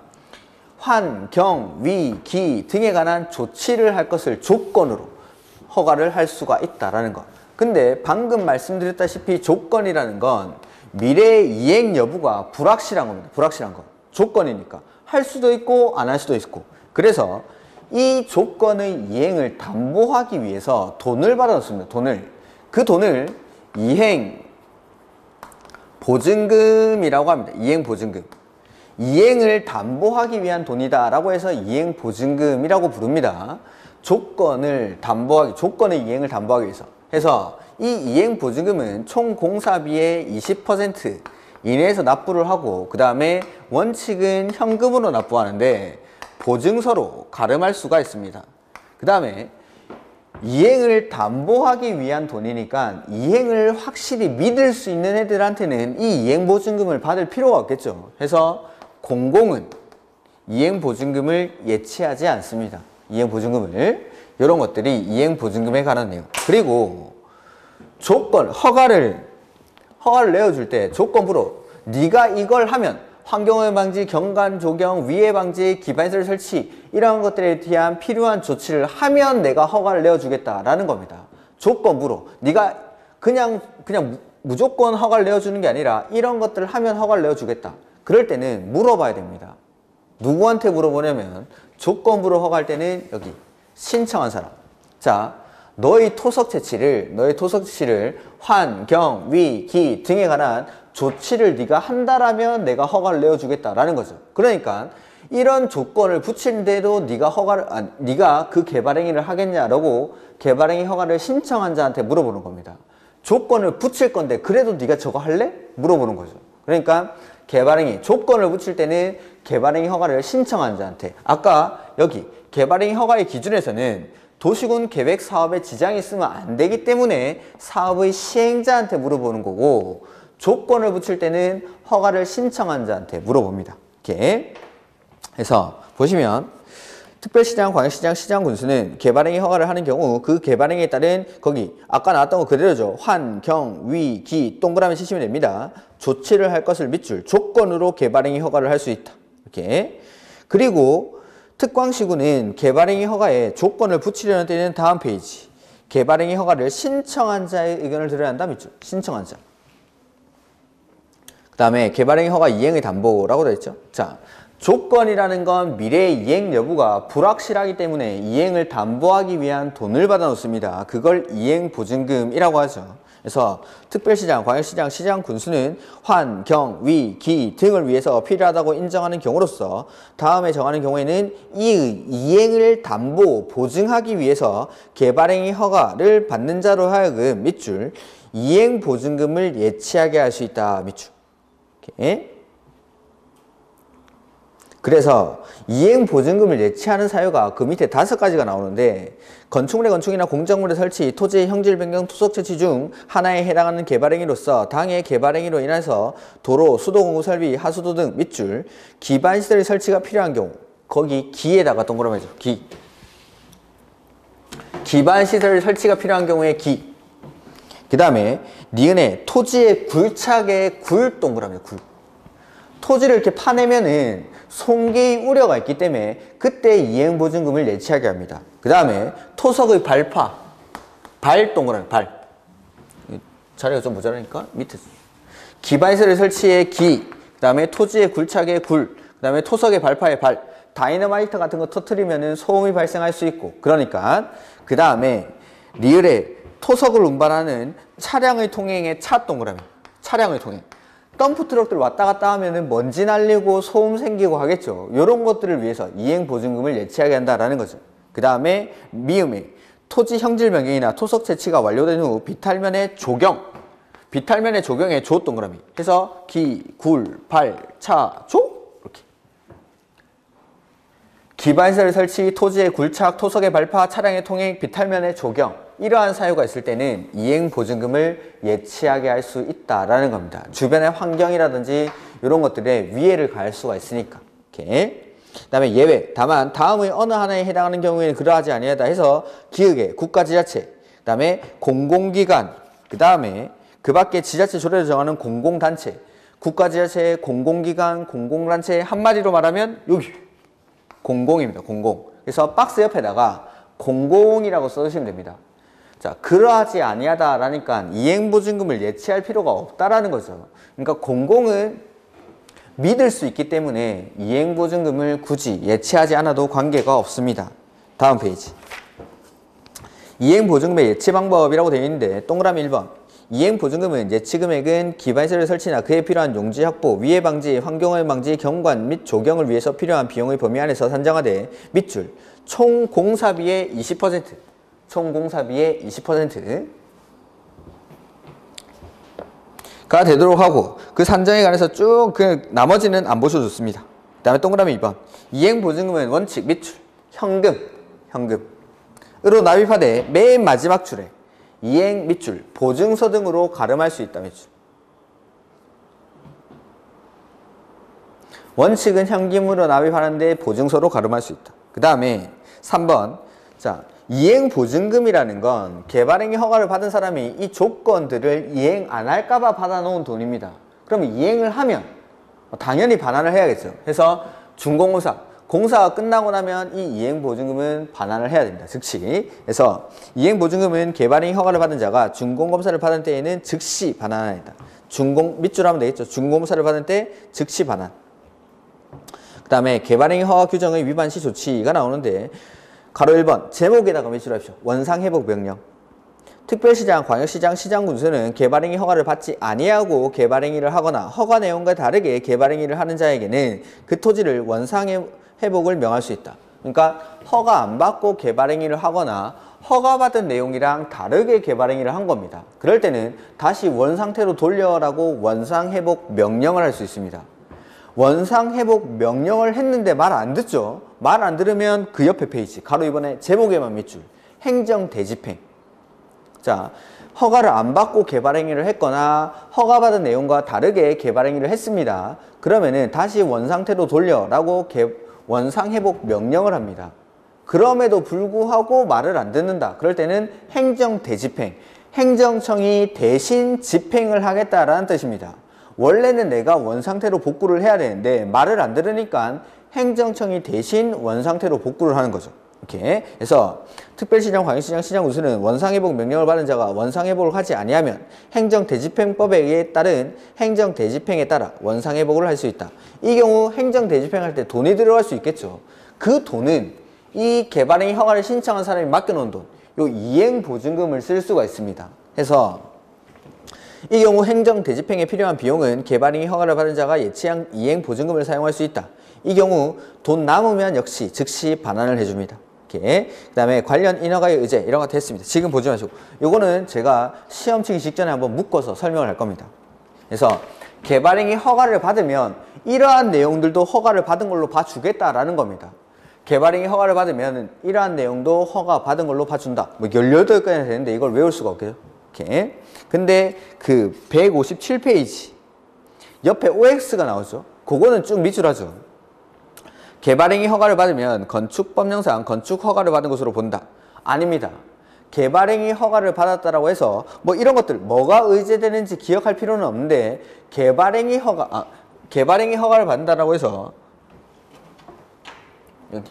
환, 경, 위, 기 등에 관한 조치를 할 것을 조건으로 허가를 할 수가 있다라는 거. 근데 방금 말씀드렸다시피 조건이라는 건 미래의 이행 여부가 불확실한 겁니다. 불확실한 거. 조건이니까. 할 수도 있고 안 할 수도 있고. 그래서 이 조건의 이행을 담보하기 위해서 돈을 받아줬습니다. 돈을. 그 돈을 이행 보증금이라고 합니다. 이행 보증금. 이행을 담보하기 위한 돈이다 라고 해서 이행 보증금이라고 부릅니다. 조건의 이행을 담보하기 위해서. 해서 이 이행 보증금은 총 공사비의 20% 이내에서 납부를 하고 그 다음에 원칙은 현금으로 납부하는데 보증서로 가름할 수가 있습니다. 그 다음에 이행을 담보하기 위한 돈이니까 이행을 확실히 믿을 수 있는 애들한테는 이 이행 보증금을 받을 필요가 없겠죠. 해서 공공은 이행 보증금을 예치하지 않습니다. 이행 보증금을. 이런 것들이 이행 보증금에 관한 내용. 그리고 조건, 허가를 내어줄 때 조건부로 네가 이걸 하면 환경오염 방지, 경관 조경, 위해 방지, 기반시설 설치 이런 것들에 대한 필요한 조치를 하면 내가 허가를 내어주겠다라는 겁니다. 조건부로. 네가 그냥 무조건 허가를 내어주는 게 아니라 이런 것들을 하면 허가를 내어주겠다. 그럴 때는 물어봐야 됩니다. 누구한테 물어보냐면 조건부로 허가할 때는 여기 신청한 사람. 자, 너의 토석 채취를 환, 경, 위, 기 등에 관한 조치를 네가 한다라면 내가 허가를 내어주겠다라는 거죠. 그러니까 이런 조건을 붙이는데도 네가 그 개발행위를 하겠냐라고 개발행위 허가를 신청한 자한테 물어보는 겁니다. 조건을 붙일 건데 그래도 네가 저거 할래? 물어보는 거죠. 그러니까 개발행위 조건을 붙일 때는 개발행위 허가를 신청한 자한테. 아까 여기 개발행위 허가의 기준에서는 도시군 계획 사업에 지장이 있으면 안 되기 때문에 사업의 시행자한테 물어보는 거고 조건을 붙일 때는 허가를 신청한 자한테 물어봅니다. 이렇게 해서 보시면 특별시장, 광역시장, 시장군수는 개발행위 허가를 하는 경우 그 개발행위에 따른 거기 아까 나왔던 거 그대로죠. 환, 경, 위, 기 동그라미 치시면 됩니다. 조치를 할 것을 밑줄 조건으로 개발행위 허가를 할 수 있다. 이렇게. 그리고 특광시군은 개발행위 허가에 조건을 붙이려는 때는 다음 페이지. 개발행위 허가를 신청한 자의 의견을 들어야 한다. 밑줄. 신청한 자. 그 다음에 개발행위 허가 이행의 담보라고 되어 있죠. 자, 조건이라는 건 미래의 이행 여부가 불확실하기 때문에 이행을 담보하기 위한 돈을 받아 놓습니다. 그걸 이행 보증금이라고 하죠. 그래서 특별시장, 광역시장, 시장군수는 환, 경, 위, 기 등을 위해서 필요하다고 인정하는 경우로서 다음에 정하는 경우에는 이 이행을 담보, 보증하기 위해서 개발행위 허가를 받는 자로 하여금 밑줄 이행 보증금을 예치하게 할 수 있다. 밑줄. 이렇게. 그래서 이행 보증금을 예치하는 사유가 그 밑에 5가지가 나오는데 건축물의 건축이나 공작물의 설치, 토지의 형질 변경, 토속 채취 중 하나에 해당하는 개발행위로서 당해 개발행위로 인해서 도로, 수도 공구 설비, 하수도 등 밑줄 기반시설의 설치가 필요한 경우 거기 기에다가 동그라미 해줘. 기. 기반시설 설치가 필요한 경우에 기. 그 다음에 니은에 토지의 굴착에 굴 동그라미 굴. 토지를 이렇게 파내면은 손괴의 우려가 있기 때문에 그때 이행보증금을 예치하게 합니다. 그 다음에 토석의 발파, 발 동그라미 발. 자리가 좀 모자라니까 밑에 기반시설의 설치에 기, 그 다음에 토지의 굴착에 굴, 그 다음에 토석의 발파에 발. 다이너마이트 같은 거 터트리면은 소음이 발생할 수 있고 그러니까 그 다음에 리을에 토석을 운반하는 차량의 통행에 차 동그라미 차량의 통행. 덤프트럭들 왔다 갔다 하면은 먼지 날리고 소음 생기고 하겠죠. 이런 것들을 위해서 이행보증금을 예치하게 한다라는 거죠. 그 다음에 미음에 토지 형질 변경이나 토석 채취가 완료된 후 비탈면의 조경. 비탈면의 조경에 조 동그라미 해서 기, 굴, 발, 차, 조 이렇게. 기반시설 설치, 토지의 굴착, 토석의 발파, 차량의 통행, 비탈면의 조경. 이러한 사유가 있을 때는 이행보증금을 예치하게 할 수 있다라는 겁니다. 주변의 환경이라든지 이런 것들에 위해를 가할 수가 있으니까. 이렇게. 그 다음에 예외. 다만 다음의 어느 하나에 해당하는 경우에는 그러하지 아니하다 해서 기획에 국가지자체, 그 다음에 공공기관, 그 다음에 그 밖에 지자체 조례를 정하는 공공단체, 국가지자체, 공공기관, 공공단체 한마디로 말하면 여기 공공입니다. 공공. 그래서 박스 옆에다가 공공이라고 써주시면 됩니다. 자, 그러하지 아니하다라니까 이행보증금을 예치할 필요가 없다라는 거죠. 그러니까 공공은 믿을 수 있기 때문에 이행보증금을 굳이 예치하지 않아도 관계가 없습니다. 다음 페이지. 이행보증금의 예치 방법이라고 되어 있는데 동그라미 1번. 이행보증금은 예치금액은 기반시설 설치나 그에 필요한 용지 확보, 위해 방지, 환경오염 방지, 경관 및 조경을 위해서 필요한 비용의 범위 안에서 산정하되 밑줄 총 공사비의 20%, 총 공사비의 20%가 되도록 하고 그 산정에 관해서 쭉 그 나머지는 안 보셔도 좋습니다. 그 다음에 동그라미 2번. 이행보증금은 원칙 밑줄 현금으로 납입하되 맨 마지막 줄에 이행 밑줄 보증서 등으로 가름할 수 있다 밑줄. 원칙은 현금으로 납입하는데 보증서로 가름할 수 있다. 그 다음에 3번. 자, 이행보증금이라는 건 개발행위 허가를 받은 사람이 이 조건들을 이행 안 할까봐 받아놓은 돈입니다. 그러면 이행을 하면 당연히 반환을 해야겠죠. 그래서 공사가 끝나고 나면 이 이행보증금은 반환을 해야 됩니다. 즉시. 그래서 이행보증금은 개발행위 허가를 받은 자가 준공검사를 받은 때에는 즉시 반환한다. 밑줄 하면 되겠죠. 준공검사를 받은 때 즉시 반환. 그 다음에 개발행위 허가 규정의 위반 시 조치가 나오는데 가로 1번 제목에다가 밑줄 합시오. 원상회복 명령. 특별시장, 광역시장, 시장군수는 개발행위 허가를 받지 아니하고 개발행위를 하거나 허가 내용과 다르게 개발행위를 하는 자에게는 그 토지를 원상회복을 명할 수 있다. 그러니까 허가 안 받고 개발행위를 하거나 허가받은 내용이랑 다르게 개발행위를 한 겁니다. 그럴 때는 다시 원상태로 돌려라고 원상회복 명령을 할 수 있습니다. 원상회복 명령을 했는데 말 안 듣죠? 말 안 들으면 그 옆에 페이지 가로 2번에 제목에만 밑줄 행정대집행. 자, 허가를 안 받고 개발행위를 했거나 허가받은 내용과 다르게 개발행위를 했습니다. 그러면은 다시 원상태로 돌려라고 원상회복 명령을 합니다. 그럼에도 불구하고 말을 안 듣는다. 그럴 때는 행정대집행, 행정청이 대신 집행을 하겠다라는 뜻입니다. 원래는 내가 원상태로 복구를 해야 되는데 말을 안 들으니까 행정청이 대신 원상태로 복구를 하는 거죠. 이렇게. 그래서 특별시장, 광역시장, 시장군수는 원상회복 명령을 받은 자가 원상회복을 하지 아니하면 행정대집행법에 따른 행정대집행에 따라 원상회복을 할 수 있다. 이 경우 행정대집행할 때 돈이 들어갈 수 있겠죠. 그 돈은 이 개발행위 허가를 신청한 사람이 맡겨놓은 돈, 요 이행보증금을 쓸 수가 있습니다. 해서 이 경우 행정대집행에 필요한 비용은 개발행위 허가를 받은 자가 예치한 이행보증금을 사용할 수 있다. 이 경우 돈 남으면 역시 즉시 반환을 해줍니다. 이렇게. 그 다음에 관련 인허가의 의제 이런 거 됐습니다. 지금 보지 마시고 요거는 제가 시험 치기 직전에 한번 묶어서 설명을 할 겁니다. 그래서 개발행위 허가를 받으면 이러한 내용들도 허가를 받은 걸로 봐주겠다라는 겁니다. 개발행위 허가를 받으면 이러한 내용도 허가 받은 걸로 봐준다. 뭐 18건이나 되는데 이걸 외울 수가 없겠죠. 이렇게. 근데 그 157페이지 옆에 OX가 나오죠. 그거는 쭉 밑줄 하죠. 개발행위 허가를 받으면 건축법령상 건축 허가를 받은 것으로 본다. 아닙니다. 개발행위 허가를 받았다라고 해서 뭐 이런 것들 뭐가 의제되는지 기억할 필요는 없는데 개발행위 허가를 받는다라고 해서 여기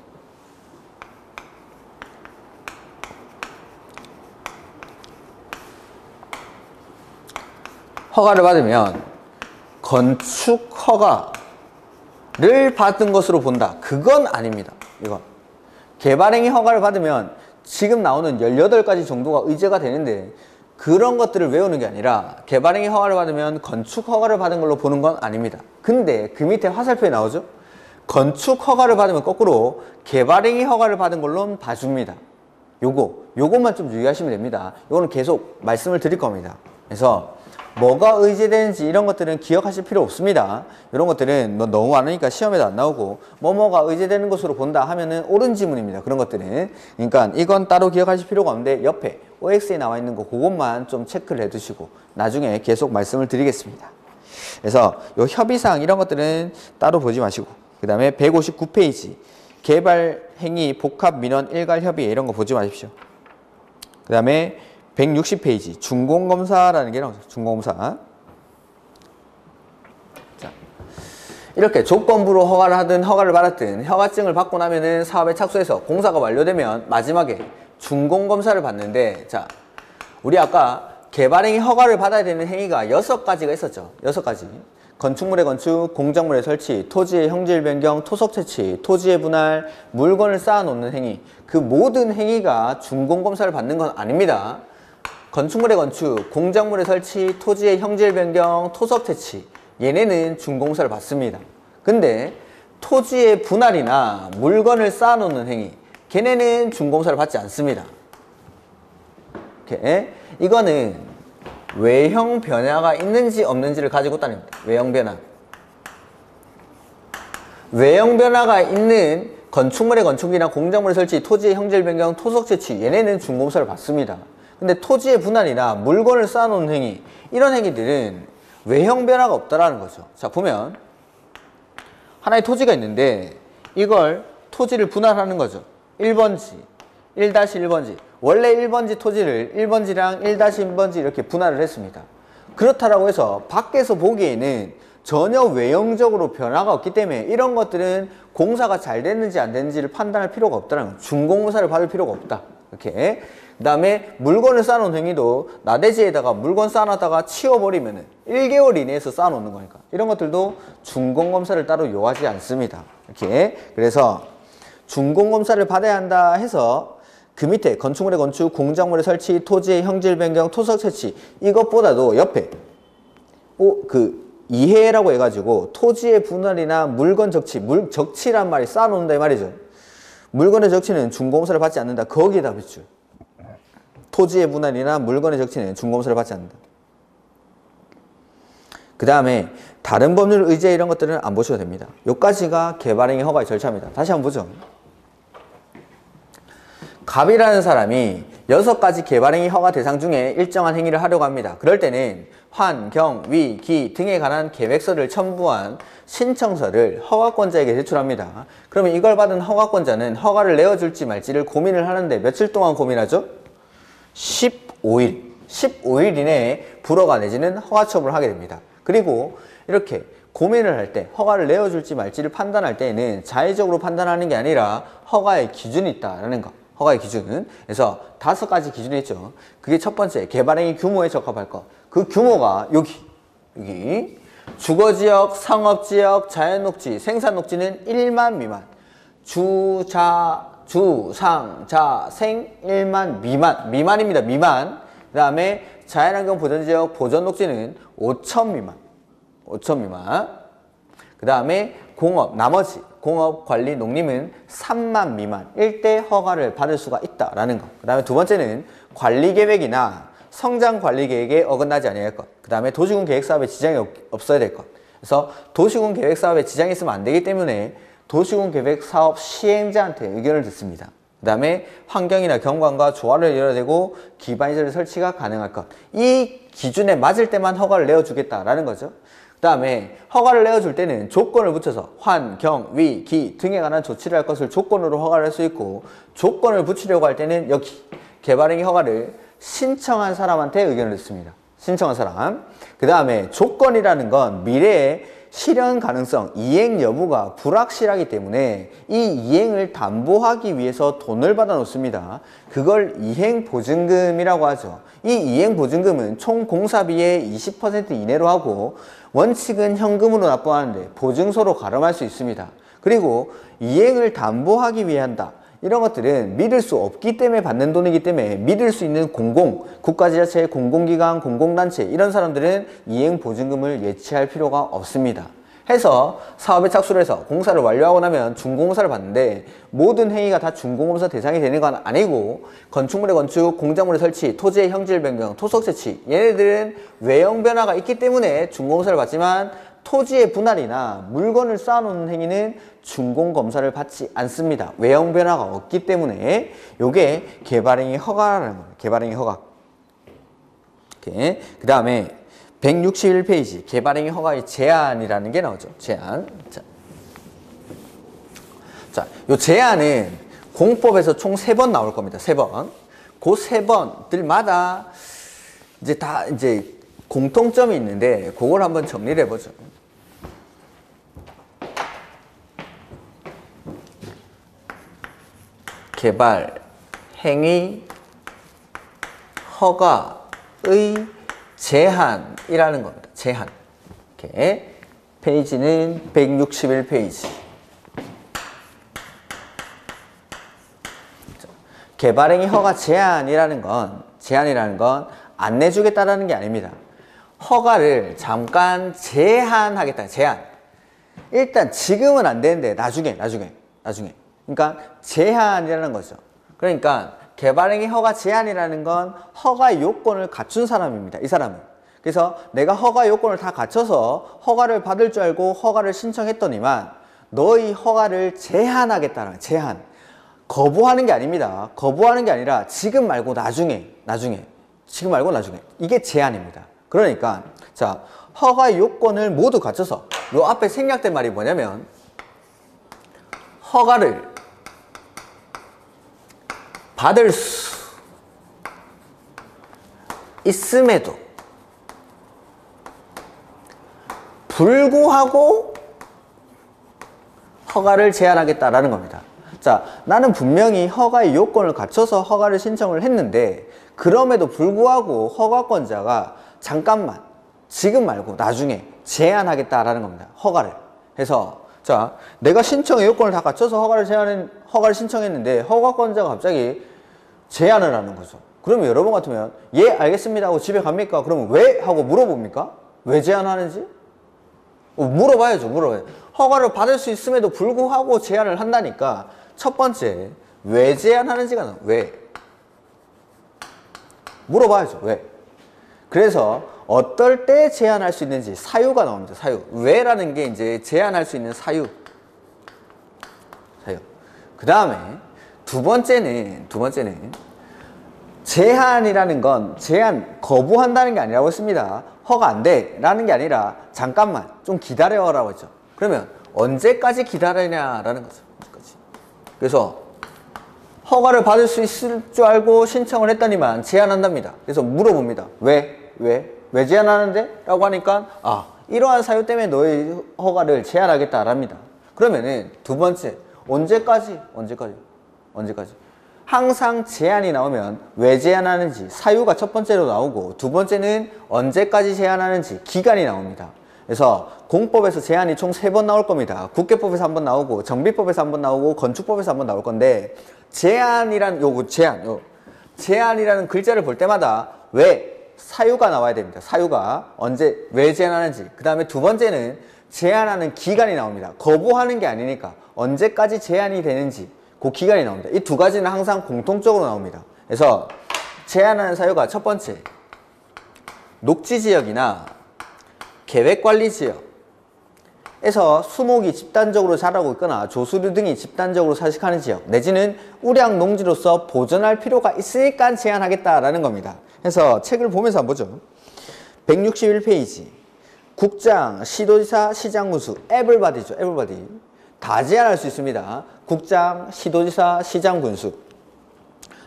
허가를 받으면 건축 허가를 받은 것으로 본다. 그건 아닙니다. 이건 개발행위 허가를 받으면 지금 나오는 18가지 정도가 의제가 되는데 그런 것들을 외우는 게 아니라 개발행위 허가를 받으면 건축 허가를 받은 걸로 보는 건 아닙니다. 근데 그 밑에 화살표에 나오죠? 건축 허가를 받으면 거꾸로 개발행위 허가를 받은 걸로 봐줍니다. 요것만 좀 유의하시면 됩니다. 요거는 계속 말씀을 드릴 겁니다. 그래서 뭐가 의제되는지 이런 것들은 기억하실 필요 없습니다. 이런 것들은 뭐 너무 많으니까 시험에도 안 나오고 뭐가 의제되는 것으로 본다 하면은 옳은 지문입니다. 그런 것들은. 그러니까 이건 따로 기억하실 필요가 없는데 옆에 OX에 나와 있는 거 그것만 좀 체크를 해 두시고 나중에 계속 말씀을 드리겠습니다. 그래서 요 협의사항 이런 것들은 따로 보지 마시고 그 다음에 159페이지 개발행위 복합민원 일괄협의 이런 거 보지 마십시오. 그 다음에 160페이지 준공검사라는 게 나오죠. 준공검사. 자, 이렇게 조건부로 허가를 하든 허가를 받았든 허가증을 받고 나면은 사업에 착수해서 공사가 완료되면 마지막에 준공검사를 받는데 자 우리 아까 개발행위 허가를 받아야 되는 행위가 6가지가 있었죠. 6가지. 건축물의 건축, 공작물의 설치, 토지의 형질 변경, 토속 채취, 토지의 분할, 물건을 쌓아놓는 행위. 그 모든 행위가 준공검사를 받는 건 아닙니다. 건축물의 건축, 공작물의 설치, 토지의 형질 변경, 토속 채취. 얘네는 준공사를 받습니다. 근데 토지의 분할이나 물건을 쌓아놓는 행위. 걔네는 준공사를 받지 않습니다. 이렇게. 이거는 외형 변화가 있는지 없는지를 가지고 따릅니다. 외형 변화. 외형 변화가 있는 건축물의 건축이나 공작물의 설치, 토지의 형질 변경, 토속 채취 얘네는 준공사를 받습니다. 근데 토지의 분할이나 물건을 쌓아놓는 행위 이런 행위들은 외형 변화가 없다라는 거죠. 자 보면 하나의 토지가 있는데 이걸 토지를 분할하는 거죠. 1번지, 1-1번지. 원래 1번지 토지를 1번지랑 1-1번지 이렇게 분할을 했습니다. 그렇다라고 해서 밖에서 보기에는 전혀 외형적으로 변화가 없기 때문에 이런 것들은 공사가 잘 됐는지 안 됐는지를 판단할 필요가 없다는 거예요. 준공사를 받을 필요가 없다. 이렇게. 그 다음에 물건을 쌓아놓은 행위도 나대지에다가 물건 쌓아놨다가 치워버리면은 1개월 이내에서 쌓아놓는 거니까 이런 것들도 준공검사를 따로 요하지 않습니다. 이렇게. 그래서 준공검사를 받아야 한다 해서 그 밑에 건축물의 건축, 공작물의 설치, 토지의 형질 변경, 토속 채취 이것보다도 옆에 이해라고 해가지고 토지의 분할이나 물건 적치, 적치란 말이 쌓아놓는다 이 말이죠. 물건의 적치는 준공사를 받지 않는다. 거기에다 비추. 토지의 분할이나 물건의 적치는 준공사를 받지 않는다. 그 다음에 다른 법률 의제 이런 것들은 안 보셔도 됩니다. 요까지가 개발행위 허가의 절차입니다. 다시 한번 보죠. 갑이라는 사람이 6가지 개발행위 허가 대상 중에 일정한 행위를 하려고 합니다. 그럴 때는 환, 경, 위, 기 등에 관한 계획서를 첨부한 신청서를 허가권자에게 제출합니다. 그러면 이걸 받은 허가권자는 허가를 내어줄지 말지를 고민을 하는데 며칠 동안 고민하죠? 15일. 15일 이내에 불허가 내지는 허가 처분을 하게 됩니다. 그리고 이렇게 고민을 할 때 허가를 내어줄지 말지를 판단할 때에는 자의적으로 판단하는 게 아니라 허가의 기준이 있다라는 거. 허가의 기준은. 그래서 5가지 기준이 있죠. 그게 첫 번째, 개발행위 규모에 적합할 것. 그 규모가 여기. 주거지역, 상업지역, 자연녹지, 생산녹지는 1만 미만. 주, 상, 자, 생, 1만 미만. 미만입니다. 미만. 그 다음에 자연환경 보전지역, 보전녹지는 5천 미만. 5천 미만. 그 다음에 공업, 나머지 공업, 관리, 농림은 3만 미만 일대 허가를 받을 수가 있다라는 것. 그 다음에 두 번째는 관리계획이나 성장관리계획에 어긋나지 아니할 것. 그 다음에 도시군 계획사업에 지장이 없어야 될 것. 그래서 도시군 계획사업에 지장이 있으면 안 되기 때문에 도시군 계획사업 시행자한테 의견을 듣습니다. 그 다음에 환경이나 경관과 조화를 이뤄야 되고 기반시설 설치가 가능할 것. 이 기준에 맞을 때만 허가를 내어주겠다라는 거죠. 그 다음에 허가를 내어줄 때는 조건을 붙여서 환, 경, 위, 기 등에 관한 조치를 할 것을 조건으로 허가를 할 수 있고 조건을 붙이려고 할 때는 여기 개발행위 허가를 신청한 사람한테 의견을 듣습니다. 신청한 사람. 그 다음에 조건이라는 건 미래에 실현 가능성, 이행 여부가 불확실하기 때문에 이 이행을 담보하기 위해서 돈을 받아 놓습니다. 그걸 이행보증금이라고 하죠. 이 이행보증금은 총 공사비의 20% 이내로 하고 원칙은 현금으로 납부하는데 보증서로 가름할 수 있습니다. 그리고 이행을 담보하기 위해 한다. 이런 것들은 믿을 수 없기 때문에 받는 돈이기 때문에 믿을 수 있는 국가지자체, 공공기관, 공공단체 이런 사람들은 이행보증금을 예치할 필요가 없습니다. 해서 사업에 착수를 해서 공사를 완료하고 나면 준공사를 받는데 모든 행위가 다 준공검사 대상이 되는 건 아니고 건축물의 건축, 공작물의 설치, 토지의 형질 변경, 토속 채취 얘네들은 외형 변화가 있기 때문에 준공검사를 받지만 토지의 분할이나 물건을 쌓아놓는 행위는 준공검사를 받지 않습니다. 외형 변화가 없기 때문에 요게 개발행위 허가라는 거예요. 개발행위 허가. 그 다음에 161페이지 개발행위 허가의 제한이라는 게 나오죠. 제한. 자, 요 제한은 공법에서 총 3번 나올 겁니다. 3번. 그 3번들마다 이제 공통점이 있는데 그걸 한번 정리를 해보죠. 개발 행위 허가의 제한이라는 겁니다. 제한. 이렇게 페이지는 161페이지. 개발행위 허가 제한이라는 건 안 내주겠다라는 게 아닙니다. 허가를 잠깐 제한하겠다. 제한. 일단 지금은 안 되는데 나중에. 그러니까 제한이라는 거죠. 그러니까 개발행위 허가 제한이라는 건 허가 요건을 갖춘 사람입니다. 이 사람은. 그래서 내가 허가 요건을 다 갖춰서 허가를 받을 줄 알고 허가를 신청했더니만 너의 허가를 제한하겠다는 제한. 거부하는 게 아닙니다. 거부하는 게 아니라 지금 말고 나중에. 지금 말고 나중에. 이게 제한입니다. 그러니까 자, 허가 요건을 모두 갖춰서 요 앞에 생략된 말이 뭐냐면 허가를 받을 수 있음에도 불구하고 허가를 제한하겠다라는 겁니다. 자, 나는 분명히 허가의 요건을 갖춰서 허가를 신청을 했는데 그럼에도 불구하고 허가권자가 잠깐만, 지금 말고 나중에 제한하겠다라는 겁니다. 허가를 해서 자, 내가 신청의 요건을 다 갖춰서 허가를 신청했는데 허가권자가 갑자기 제한을 하는 거죠. 그러면 여러분 같으면 예 알겠습니다 하고 집에 갑니까? 그러면 왜? 하고 물어봅니까? 왜 제한하는지? 물어봐야죠. 허가를 받을 수 있음에도 불구하고 제한을 한다니까 첫 번째 왜 제한하는지가 나와요. 왜? 물어봐야죠. 왜? 그래서 어떨 때 제한할 수 있는지 사유가 나옵니다. 사유. 왜라는 게 이제 제한할 수 있는 사유. 그 다음에 두 번째는 제한이라는 건 제한 거부한다는 게 아니라고 했습니다. 허가 안 돼 라는 게 아니라 잠깐만 좀 기다려 라고 했죠. 그러면 언제까지 기다리냐라는 거죠. 언제까지. 그래서 허가를 받을 수 있을 줄 알고 신청을 했더니만 제한한답니다. 그래서 물어봅니다. 왜 제한하는데? 라고 하니까 이러한 사유 때문에 너의 허가를 제한하겠다랍니다. 그러면은 두 번째 언제까지? 항상 제한이 나오면 왜 제한하는지 사유가 첫 번째로 나오고 두 번째는 언제까지 제한하는지 기간이 나옵니다. 그래서 공법에서 제한이 총 3번 나올 겁니다. 국계법에서 한 번 나오고 정비법에서 한 번 나오고 건축법에서 한 번 나올 건데 제한이라는 글자를 볼 때마다 왜 사유가 나와야 됩니다. 사유가 언제 왜 제한하는지. 그 다음에 두 번째는 제한하는 기간이 나옵니다. 거부하는 게 아니니까 언제까지 제한이 되는지 그 기간이 나옵니다. 이 두 가지는 항상 공통적으로 나옵니다. 그래서 제한하는 사유가 첫 번째 녹지지역이나 계획관리지역에서 수목이 집단적으로 자라고 있거나 조수류 등이 집단적으로 서식하는 지역 내지는 우량농지로서 보존할 필요가 있으니까 제한하겠다라는 겁니다. 그래서 책을 보면서 한번 보죠. 161페이지 국장, 시도지사, 시장군수 에블바디죠. 에블바디 다 제한할 수 있습니다. 국장, 시도지사, 시장군수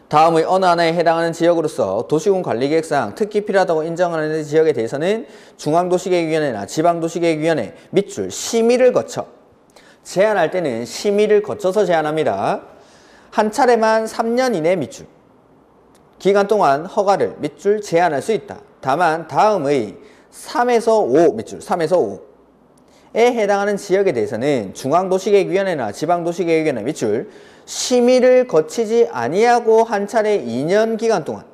다음의 어느 하나에 해당하는 지역으로서 도시군 관리계획상 특히 필요하다고 인정하는 지역에 대해서는 중앙도시계획위원회나 지방도시계획위원회 밑줄 심의를 거쳐 제한할 때는 심의를 거쳐서 제한합니다. 한 차례만 3년 이내 밑줄 기간 동안 허가를 밑줄 제한할 수 있다. 다만 다음의 3에서 5 밑줄 3에서 5에 해당하는 지역에 대해서는 중앙도시계획위원회나 지방도시계획위원회 밑줄 심의를 거치지 아니하고 한 차례 2년 기간 동안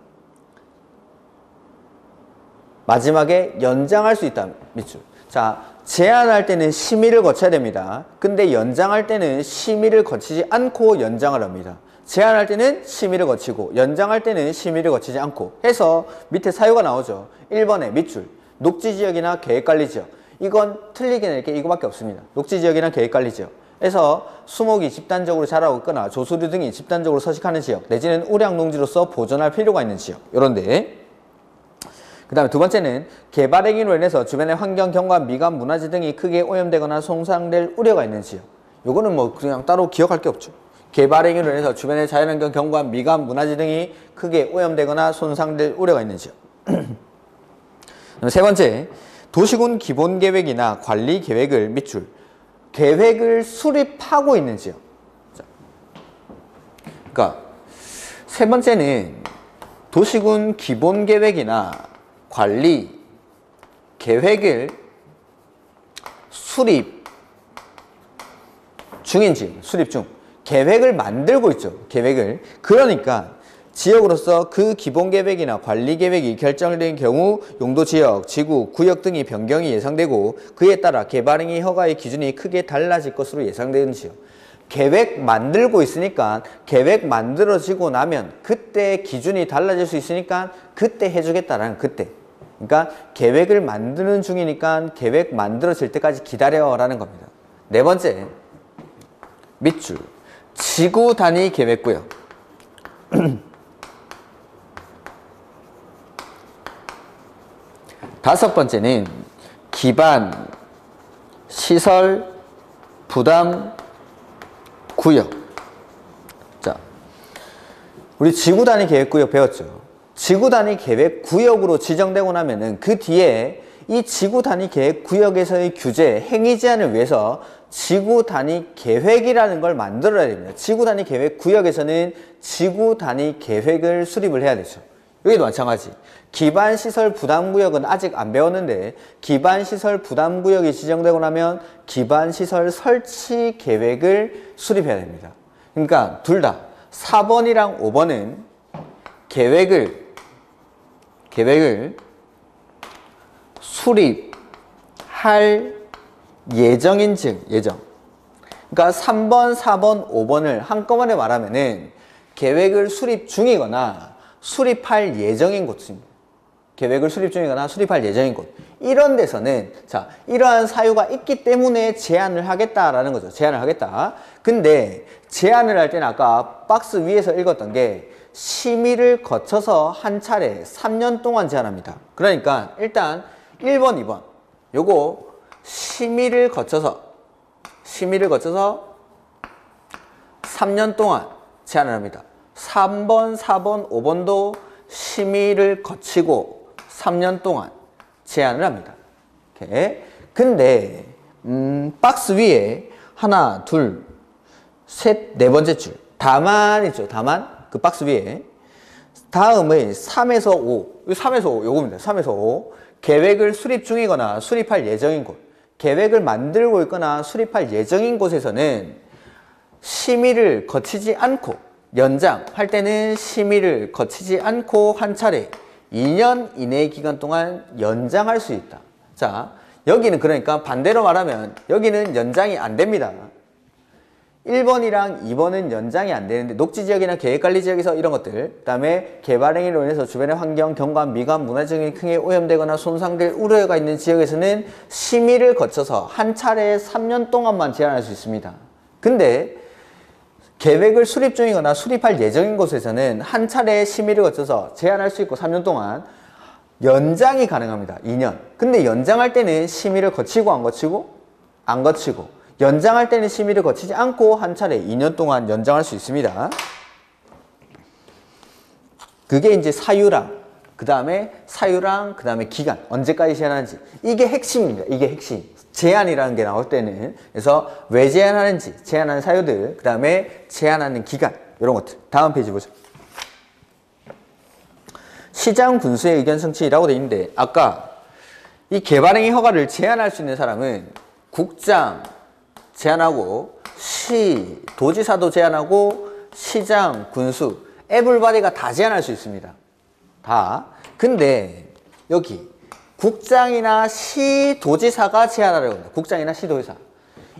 마지막에 연장할 수 있다. 밑줄. 자, 제한할 때는 심의를 거쳐야 됩니다. 근데 연장할 때는 심의를 거치지 않고 연장을 합니다. 제한할 때는 심의를 거치고 연장할 때는 심의를 거치지 않고 해서 밑에 사유가 나오죠. 1번에 밑줄 녹지지역이나 계획관리지역 이건 틀리게 낼 게 이거밖에 없습니다. 녹지지역이나 계획관리지역 에서 수목이 집단적으로 자라고 있거나 조수류 등이 집단적으로 서식하는 지역 내지는 우량농지로서 보존할 필요가 있는 지역 요런데 그 다음에 두 번째는 개발행위로 인해서 주변의 환경, 경관, 미관, 문화재 등이 크게 오염되거나 손상될 우려가 있는 지역 요거는 뭐 그냥 따로 기억할 게 없죠. 개발행위로 인해서 주변의 자연환경, 경관, 미관, 문화재 등이 크게 오염되거나 손상될 우려가 있는 지역 세 번째 도시군 기본계획이나 관리계획을 밑줄 계획을 수립하고 있는 지역. 그러니까 세 번째는 도시군 기본계획이나 관리 계획을 수립 중인지, 수립 중. 계획을 만들고 있죠. 계획을. 그러니까 지역으로서 그 기본계획이나 관리계획이 결정된 경우 용도지역, 지구, 구역 등의 변경이 예상되고 그에 따라 개발행위 허가의 기준이 크게 달라질 것으로 예상되는 지역. 계획 만들고 있으니까 계획 만들어지고 나면 그때 기준이 달라질 수 있으니까 그때 해주겠다라는 그때. 그러니까 계획을 만드는 중이니까 계획 만들어질 때까지 기다려라는 겁니다. 네 번째, 밑줄. 지구 단위 계획구역. 다섯 번째는 기반, 시설, 부담, 구역. 자, 우리 지구 단위 계획구역 배웠죠? 지구 단위 계획구역으로 지정되고 나면은 그 뒤에 이 지구 단위 계획구역에서의 규제, 행위 제한을 위해서 지구 단위 계획이라는 걸 만들어야 됩니다. 지구 단위 계획구역에서는 지구 단위 계획을 수립을 해야 되죠. 여기도 마찬가지. 기반시설 부담구역은 아직 안 배웠는데 기반시설 부담구역이 지정되고 나면 기반시설 설치 계획을 수립해야 됩니다. 그러니까 둘 다 4번이랑 5번은 계획을 수립할 예정인즉 예정. 그러니까 3번, 4번, 5번을 한꺼번에 말하면은 계획을 수립 중이거나 수립할 예정인 곳입니다. 계획을 수립 중이거나 수립할 예정인 곳. 이런 데서는 자, 이러한 사유가 있기 때문에 제한을 하겠다라는 거죠. 제한을 하겠다. 근데 제한을 할 때는 아까 박스 위에서 읽었던 게 심의를 거쳐서 한 차례 3년 동안 제한합니다. 그러니까 일단 1번, 2번 요거 심의를 거쳐서 3년 동안 제한을 합니다. 3번, 4번, 5번도 심의를 거치고 3년 동안 제한을 합니다. 이렇게. 근데 박스 위에 하나, 둘, 셋, 네 번째 줄 다만 있죠. 다만 그 박스 위에 다음의 3에서 5 3에서 5 요겁니다. 3에서 5 계획을 수립 중이거나 수립할 예정인 곳, 계획을 만들고 있거나 수립할 예정인 곳에서는 심의를 거치지 않고 연장할 때는 심의를 거치지 않고 한 차례 2년 이내의 기간 동안 연장할 수 있다. 자, 여기는 그러니까 반대로 말하면 여기는 연장이 안 됩니다. 1번이랑 2번은 연장이 안 되는데 녹지지역이나 계획관리지역에서 이런 것들, 그 다음에 개발행위로 인해서 주변의 환경, 경관, 미관, 문화적인 크게 오염되거나 손상될 우려가 있는 지역에서는 심의를 거쳐서 한 차례에 3년 동안만 제한할 수 있습니다. 근데 계획을 수립 중이거나 수립할 예정인 곳에서는 한 차례 심의를 거쳐서 제한할 수 있고 3년 동안 연장이 가능합니다. 2년. 근데 연장할 때는 심의를 거치고 안 거치고? 안 거치고. 연장할 때는 심의를 거치지 않고 한 차례 2년 동안 연장할 수 있습니다. 그게 이제 사유랑 그 다음에 기간, 언제까지 제한하는지. 이게 핵심입니다. 이게 핵심. 제한이라는 게 나올 때는. 그래서 왜 제한하는지, 제한하는 사유들, 그 다음에 제한하는 기간, 이런 것들. 다음 페이지 보죠. 시장 군수의 의견 성취라고 되어 있는데 아까 이 개발행위 허가를 제한할 수 있는 사람은 국장 제한하고 시, 도지사도 제한하고 시장, 군수, 에블바디가 다 제한할 수 있습니다. 다. 근데 여기 국장이나 시도지사가 제한하려고 합니다. 국장이나 시도지사.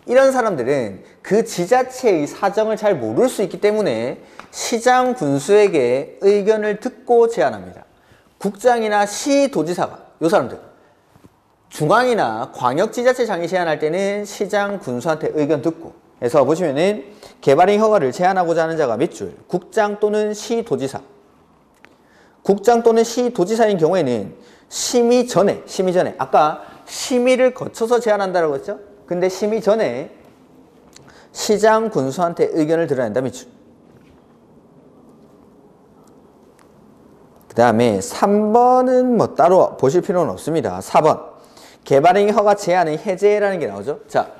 이런 사람들은 그 지자체의 사정을 잘 모를 수 있기 때문에 시장, 군수에게 의견을 듣고 제한합니다. 국장이나 시도지사가, 요 사람들. 중앙이나 광역지자체장이 제한할 때는 시장, 군수한테 의견 듣고. 해서 보시면은 개발행위 허가를 제한하고자 하는 자가 밑줄. 국장 또는 시도지사. 국장 또는 시도지사인 경우에는 심의 전에, 아까 심의를 거쳐서 제한한다고 했죠? 근데 심의 전에 시장, 군수한테 의견을 들어야 한다, 밑줄. 그 다음에 3번은 뭐 따로 보실 필요는 없습니다. 4번. 개발행위 허가 제한의 해제라는 게 나오죠? 자,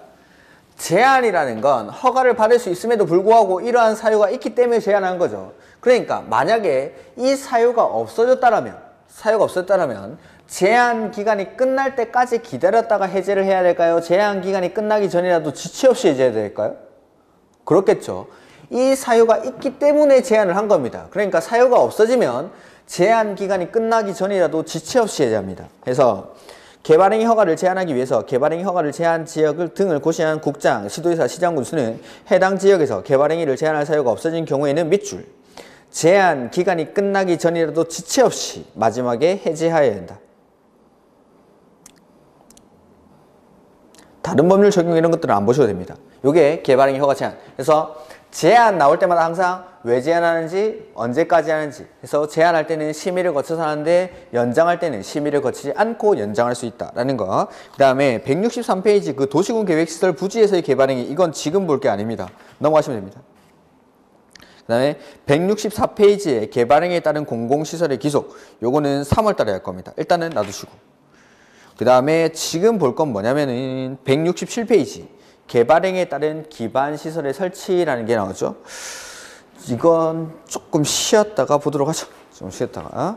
제한이라는 건 허가를 받을 수 있음에도 불구하고 이러한 사유가 있기 때문에 제한하는 거죠. 그러니까 만약에 이 사유가 없어졌다라면 제한 기간이 끝날 때까지 기다렸다가 해제를 해야 될까요? 제한 기간이 끝나기 전이라도 지체 없이 해제해야 될까요? 그렇겠죠. 이 사유가 있기 때문에 제한을 한 겁니다. 그러니까 사유가 없어지면 제한 기간이 끝나기 전이라도 지체 없이 해제합니다. 그래서 개발행위 허가를 제한하기 위해서 개발행위 허가를 제한 지역 등을 고시한 국장, 시도지사, 시장군수는 해당 지역에서 개발행위를 제한할 사유가 없어진 경우에는 밑줄 제한 기간이 끝나기 전이라도 지체 없이 마지막에 해제하여야 한다. 다른 법률 적용 이런 것들은 안 보셔도 됩니다. 이게 개발행위 허가 제한. 그래서 제한 나올 때마다 항상 왜 제한하는지 언제까지 하는지 해서 제한할 때는 심의를 거쳐서 하는데 연장할 때는 심의를 거치지 않고 연장할 수 있다라는 거. 그 다음에 163페이지 그 도시군 계획시설 부지에서의 개발행위 이건 지금 볼 게 아닙니다. 넘어가시면 됩니다. 그 다음에 164페이지에 개발행위에 따른 공공시설의 기속 요거는 3월 달에 할 겁니다. 일단은 놔두시고 그 다음에 지금 볼 건 뭐냐면은 167페이지 개발행위에 따른 기반시설의 설치라는 게 나오죠. 이건 조금 쉬었다가 보도록 하죠. 좀 쉬었다가